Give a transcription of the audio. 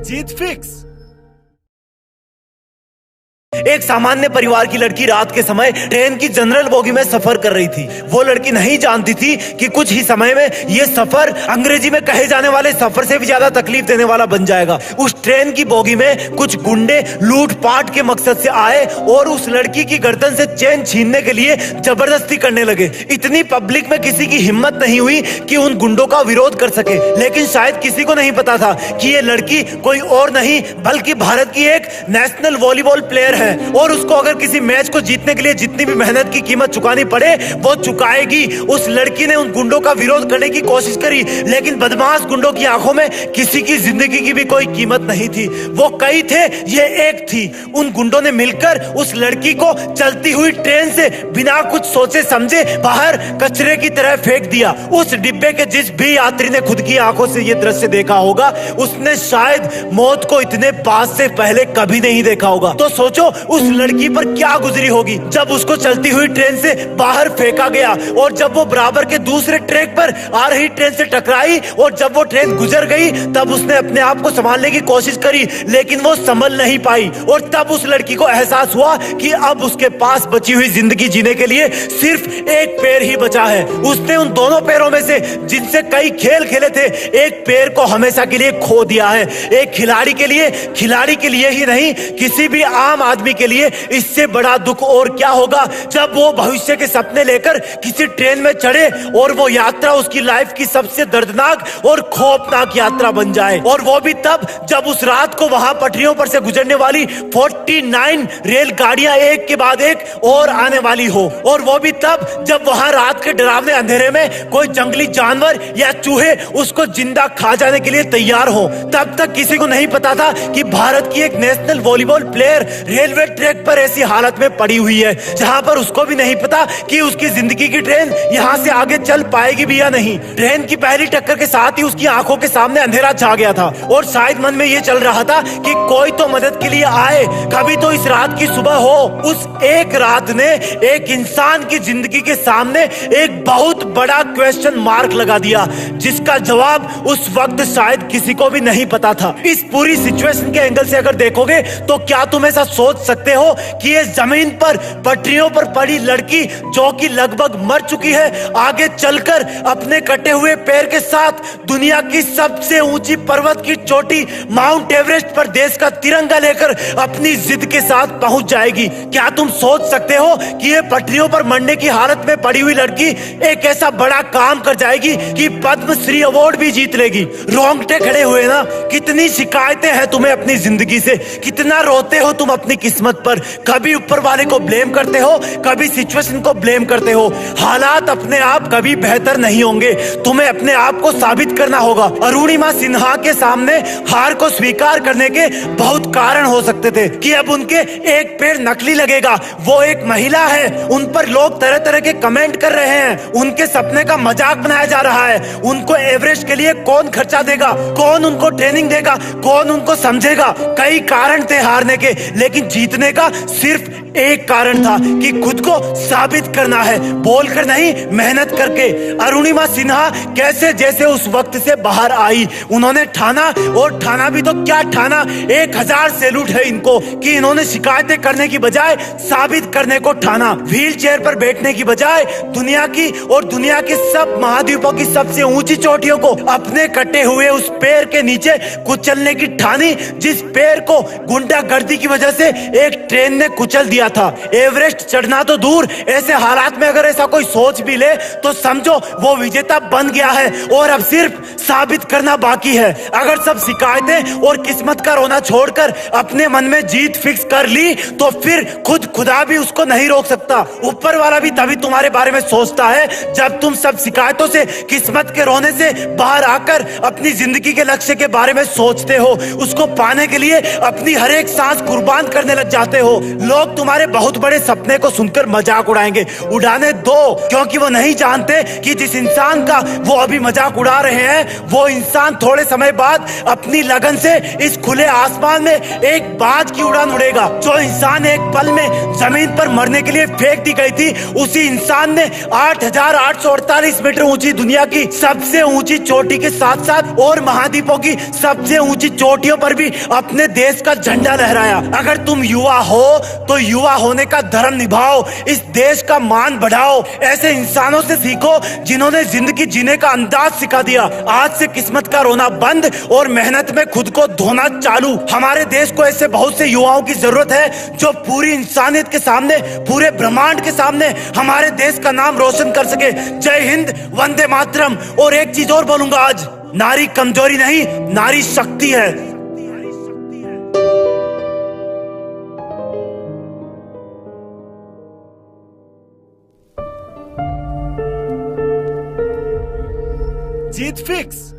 जीत fix. एक सामान्य परिवार की लड़की रात के समय ट्रेन की जनरल बोगी में सफर कर रही थी। वो लड़की नहीं जानती थी कि कुछ ही समय में ये सफर अंग्रेजी में कहे जाने वाले सफर से भी ज्यादा तकलीफ देने वाला बन जाएगा। उस ट्रेन की बोगी में कुछ गुंडे लूटपाट के मकसद से आए और उस लड़की की गर्दन से चेन छीनने के लिए जबरदस्ती करने लगे। इतनी पब्लिक में किसी की हिम्मत नहीं हुई कि उन गुंडों का विरोध कर सके, लेकिन शायद किसी को नहीं पता था कि ये लड़की कोई और नहीं बल्कि भारत की एक नेशनल वॉलीबॉल प्लेयर है और उसको अगर किसी मैच को जीतने के लिए जितनी भी मेहनत की कीमत चुकानी पड़े वो चुकाएगी। उस लड़की ने उन गुंडों का विरोध करने की कोशिश करी, लेकिन बदमाश गुंडों की आंखों में किसी की जिंदगी की भी कोई कीमत नहीं थी। वो कई थे, ये एक थी। उन गुंडों ने मिलकर उस लड़की को चलती हुई ट्रेन से बिना कुछ सोचे समझे बाहर कचरे की तरह फेंक दिया। उस डिब्बे के जिस भी यात्री ने खुद की आंखों से ये दृश्य देखा होगा उसने शायद मौत को इतने पास से पहले कभी नहीं देखा होगा। तो सोचो उस लड़की पर क्या गुजरी होगी जब उसको चलती हुई ट्रेन से बाहर फेंका गया और जब वो बराबर के दूसरे ट्रैक पर आ रही ट्रेन से टकराई और जब वो ट्रेन गुजर गई तब उसने अपने आप को संभालने की कोशिश करी, लेकिन वो संभल नहीं पाई। और तब उस लड़की को एहसास हुआ कि अब उसके पास बची हुई जिंदगी जीने के लिए सिर्फ एक पैर ही बचा है। उसने उन दोनों पैरों में से जिनसे कई खेल खेले थे एक पैर को हमेशा के लिए खो दिया है। एक खिलाड़ी के लिए ही नहीं, किसी भी आम आदमी के लिए इससे बड़ा दुख और क्या होगा जब वो भविष्य के सपने लेकर किसी ट्रेन में चढ़े और वो यात्रा उसकी लाइफ की सबसे दर्दनाक और खौफनाक यात्रा बन जाए। और वो भी तब जब उस रात को वहां पटरियों पर से गुजरने वाली 49 रेलगाड़ियां एक के बाद एक और आने वाली हो। और वो भी तब जब वहां रात के डरावने अंधेरे में कोई जंगली जानवर या चूहे उसको जिंदा खा जाने के लिए तैयार हो। तब तक किसी को नहीं पता था कि भारत की एक national volleyball player railway track पर ऐसी हालत में पड़ी हुई है जहां पर उसको भी नहीं पता कि उसकी जिंदगी की ट्रेन यहां से आगे चल पाएगी भी या नहीं। ट्रेन की पहली टक्कर के साथ ही उसकी आंखों के सामने अंधेरा छा गया था और शायद मन में ये चल रहा था कि कोई तो मदद के लिए आए, कभी तो इस रात की सुबह हो। उस एक रात ने एक इंसान की जिंदगी के सामने एक बहुत बड़ा क्वेश्चन मार्क लगा दिया जिसका जवाब उस वक्त शायद किसी को भी नहीं पता था। इस पूरी सिचुएशन के एंगल से अगर देखोगे तो क्या तुम ऐसा सोच सकते हो कि ये जमीन पर पटरियों पर पड़ी लड़की जो कि लगभग मर चुकी है आगे चलकर अपने कटे हुए पैर के साथ दुनिया की सबसे ऊंची पर्वत की चोटी माउंट एवरेस्ट पर देश का तिरंगा लेकर अपनी जिद के साथ पहुंच जाएगी? क्या तुम सोच सकते हो कि ये पटरियों पर मरने की हालत में पड़ी हुई लड़की एक ऐसा बड़ा काम कर जाएगी कि पद्मश्री अवार्ड भी जीत लेगी? रोंगटे खड़े हुए ना। कितनी शिकायतें हैं तुम्हें अपनी जिंदगी से, कितना रोते हो तुम अपनी किस्मत पर। कभी ऊपर वाले को ब्लेम करते हो, कभी सिचुएशन को ब्लेम करते हो। हालात अपने आप कभी बेहतर नहीं होंगे, तुम्हें अपने आप को साबित करना होगा। अरुणिमा सिन्हा के सामने हार को स्वीकार करने के बहुत कारण हो सकते थे कि अब उनके एक पैर नकली लगेगा, वो एक महिला है, उन पर लोग तरह तरह के कमेंट कर रहे हैं, उनके सपने का मजाक बनाया जा रहा है। उनको एवरेस्ट के लिए कौन खर्चा देगा, कौन उनको ट्रेनिंग देगा, कौन उनको समझेगा? कई कारण थे हारने के, लेकिन जीतने का सिर्फ एक कारण था कि खुद को साबित करना है, बोलकर नहीं मेहनत करके। अरुणिमा सिन्हा कैसे जैसे उस वक्त से बाहर आई, उन्होंने ठाना, और ठाना भी तो क्या ठाना, 1000 सैल्यूट है इनको कि इन्होंने शिकायतें करने की बजाय साबित करने को ठाना। व्हील चेयर पर बैठने की बजाय दुनिया की और दुनिया के सब महाद्वीपों की सबसे ऊंची चोटियों को अपने कटे हुए उस पैर के नीचे कुचलने की ठानी, जिस पैर को गुंडागर्दी की वजह से एक ट्रेन ने कुचल दिया था। एवरेस्ट चढ़ना तो दूर, ऐसे हालात में अगर ऐसा कोई सोच भी ले तो समझो वो विजेता बन गया है और अब सिर्फ साबित करना बाकी है। अगर सब शिकायतें और किस्मत का रोना छोड़कर अपने मन में जीत फिक्स कर ली तो फिर खुदा भी उसको नहीं रोक सकता। ऊपर वाला भी तभी तुम्हारे बारे में सोचता है जब तुम सब शिकायतों से, किस्मत के रोने से बाहर आकर अपनी जिंदगी के लक्ष्य के बारे में सोचते हो, उसको पाने के लिए अपनी हर एक सांस कुर्बान करने लग जाते हो। लोग तुम्हारे बहुत बड़े सपने को सुनकर मजाक उड़ाएंगे, उड़ाने दो, क्योंकि वो नहीं जानते कि जिस इंसान का वो अभी मजाक उड़ा रहे हैं वो इंसान थोड़े समय बाद अपनी लगन से इस खुले आसमान में एक बाज की उड़ान उड़ेगा। जो इंसान एक पल में जमीन पर मरने के लिए फेंक दी गई थी, उसी इंसान ने 8,848 मीटर ऊंची दुनिया की सबसे ऊंची चोटी के साथ साथ और महाद्वीपों की सबसे ऊंची चोटियों पर भी अपने देश का झंडा लहराया। अगर तुम युवा हो तो युवा होने का धर्म निभाओ, इस देश का मान बढ़ाओ। ऐसे इंसानों से सीखो जिन्होंने जिंदगी जीने का अंदाज सिखा दिया। आज से किस्मत का रोना बंद और मेहनत में खुद को धोना चालू। हमारे देश को ऐसे बहुत से युवाओं की जरूरत है जो पूरी इंसानियत के सामने, पूरे ब्रह्मांड के सामने हमारे देश का नाम रोशन कर सके। जय हिंद, वंदे मातरम। और एक चीज और बोलूंगा, आज नारी कमजोरी नहीं, नारी शक्ति है। जीत फिक्स।